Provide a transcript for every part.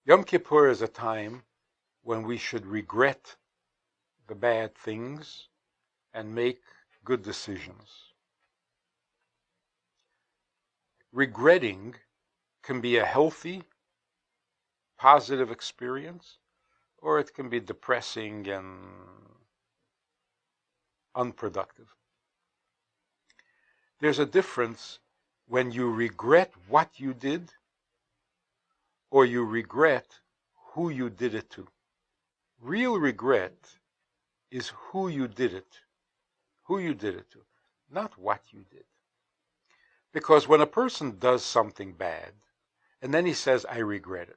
Yom Kippur is a time when we should regret the bad things and make good decisions. Regretting can be a healthy, positive experience, or it can be depressing and unproductive. There's a difference when you regret what you did or you regret who you did it to. Real regret is who you did it to, not what you did. Because when a person does something bad, and then he says, I regret it,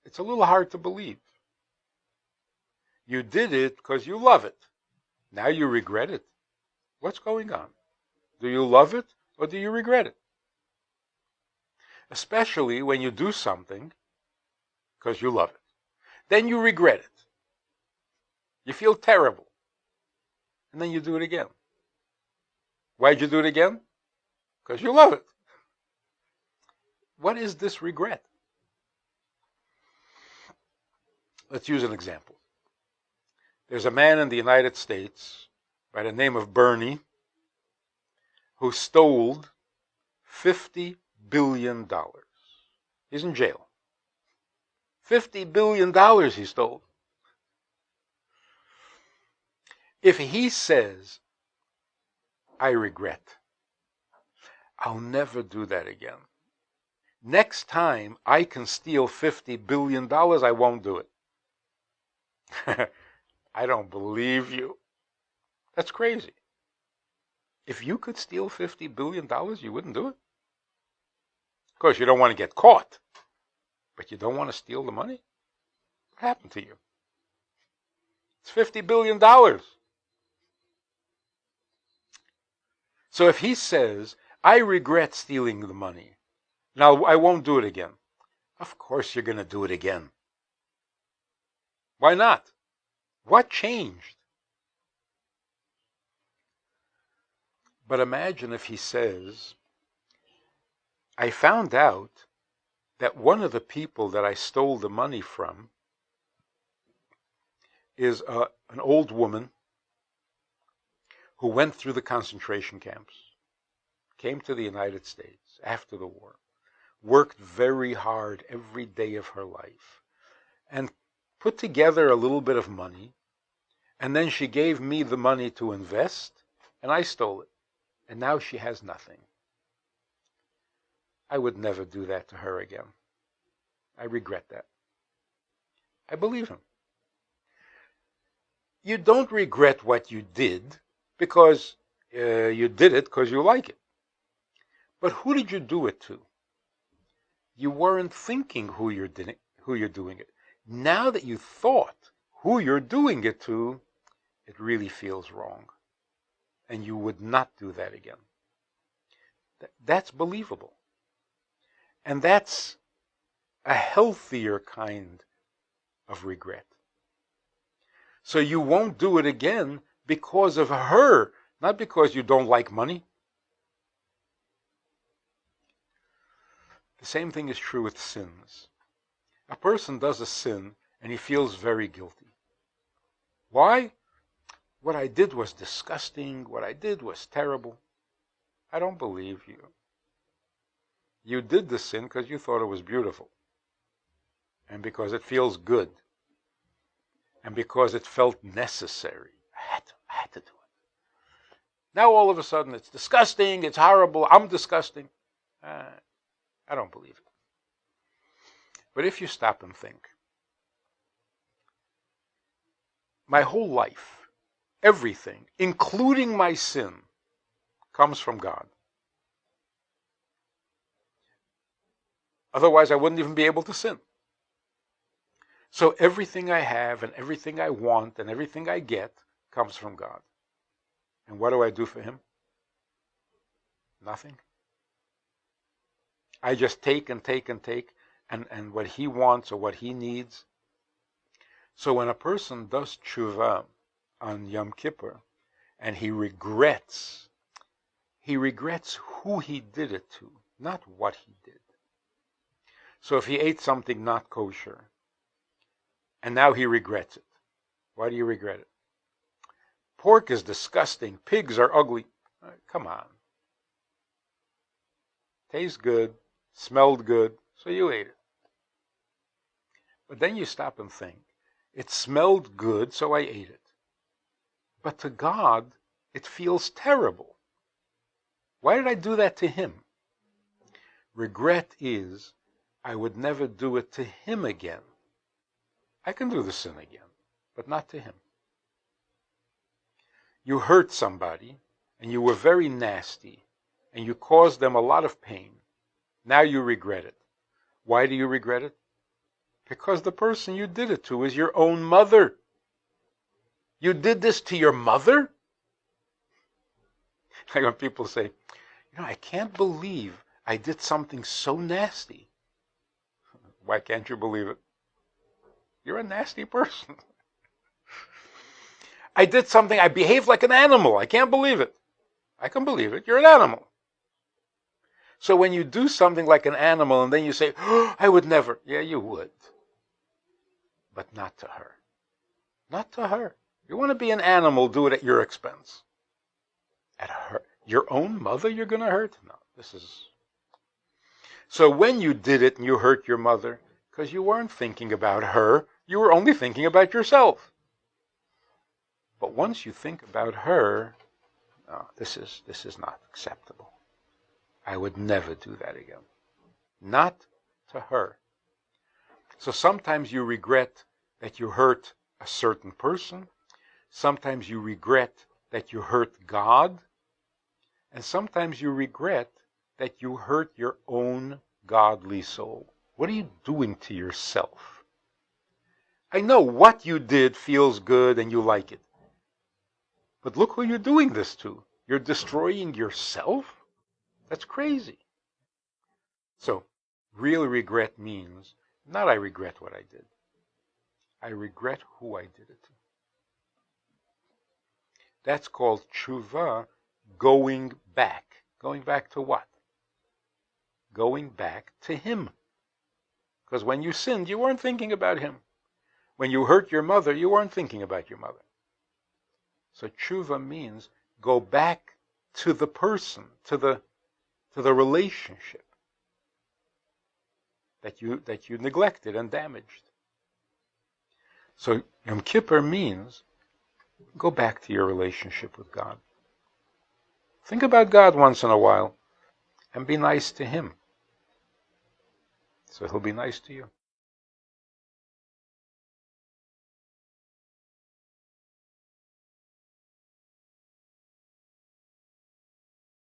it's a little hard to believe. You did it because you love it. Now you regret it. What's going on? Do you love it or do you regret it? Especially when you do something because you love it. Then you regret it. You feel terrible. And then you do it again. Why'd you do it again? Because you love it. What is this regret? Let's use an example. There's a man in the United States by the name of Bernie who stole $50 billion. He's in jail. $50 billion he stole. If he says, I regret, I'll never do that again. Next time I can steal $50 billion, I won't do it. I don't believe you. That's crazy. If you could steal $50 billion, you wouldn't do it. Of course, you don't want to get caught, but you don't want to steal the money? What happened to you? It's $50 billion. So if he says, I regret stealing the money, now I won't do it again. Of course you're going to do it again. Why not? What changed? But imagine if he says, I found out that one of the people that I stole the money from is an old woman who went through the concentration camps, came to the United States after the war, worked very hard every day of her life, and put together a little bit of money, and then she gave me the money to invest, and I stole it, and now she has nothing. I would never do that to her again. I regret that. I believe him. You don't regret what you did because you did it because you like it. But who did you do it to? You weren't thinking who you're doing it. Now that you thought who you're doing it to, it really feels wrong. And you would not do that again. That's believable. And that's a healthier kind of regret. So you won't do it again because of her, not because you don't like money. The same thing is true with sins. A person does a sin and he feels very guilty. Why? What I did was disgusting. What I did was terrible. I don't believe you. You did the sin because you thought it was beautiful. And because it feels good. And because it felt necessary. I had to do it. Now all of a sudden it's disgusting, it's horrible, I'm disgusting. I don't believe it. But if you stop and think, my whole life, everything, including my sin, comes from God. Otherwise, I wouldn't even be able to sin. So everything I have and everything I want and everything I get comes from God. And what do I do for him? Nothing. I just take and take and take, and what he wants or what he needs. So when a person does tshuva on Yom Kippur, and he regrets who he did it to. not what he did. So if he ate something not kosher, and now he regrets it, why do you regret it? Pork is disgusting. Pigs are ugly. Come on. Tastes good, smelled good, so you ate it. But then you stop and think, it smelled good, so I ate it. But to God, it feels terrible. Why did I do that to him? Regret is, I would never do it to him again. I can do the sin again, but not to him. You hurt somebody, and you were very nasty, and you caused them a lot of pain. Now you regret it. Why do you regret it? Because the person you did it to is your own mother. You did this to your mother? Like when people say, I can't believe I did something so nasty. Why can't you believe it? You're a nasty person. I did something, I behaved like an animal. I can't believe it. I can believe it. You're an animal. So when you do something like an animal and then you say, I would never. Yeah, you would. But not to her. Not to her. You want to be an animal, do it at your expense. At her. Your own mother you're going to hurt? No, this is... So when you did it and you hurt your mother, because you weren't thinking about her, you were only thinking about yourself. But once you think about her, no, this is not acceptable. I would never do that again. Not to her. So sometimes you regret that you hurt a certain person. Sometimes you regret that you hurt God. And sometimes you regret that you hurt your own godly soul. What are you doing to yourself? I know what you did feels good and you like it. But look who you're doing this to. You're destroying yourself? That's crazy. So, real regret means, not I regret what I did. I regret who I did it to. That's called tshuva, going back. Going back to what? Going back to him. Because when you sinned, you weren't thinking about him. When you hurt your mother, you weren't thinking about your mother. So tshuva means go back to the person, to the relationship that you neglected and damaged. So Yom Kippur means go back to your relationship with God. Think about God once in a while and be nice to him. So he'll be nice to you.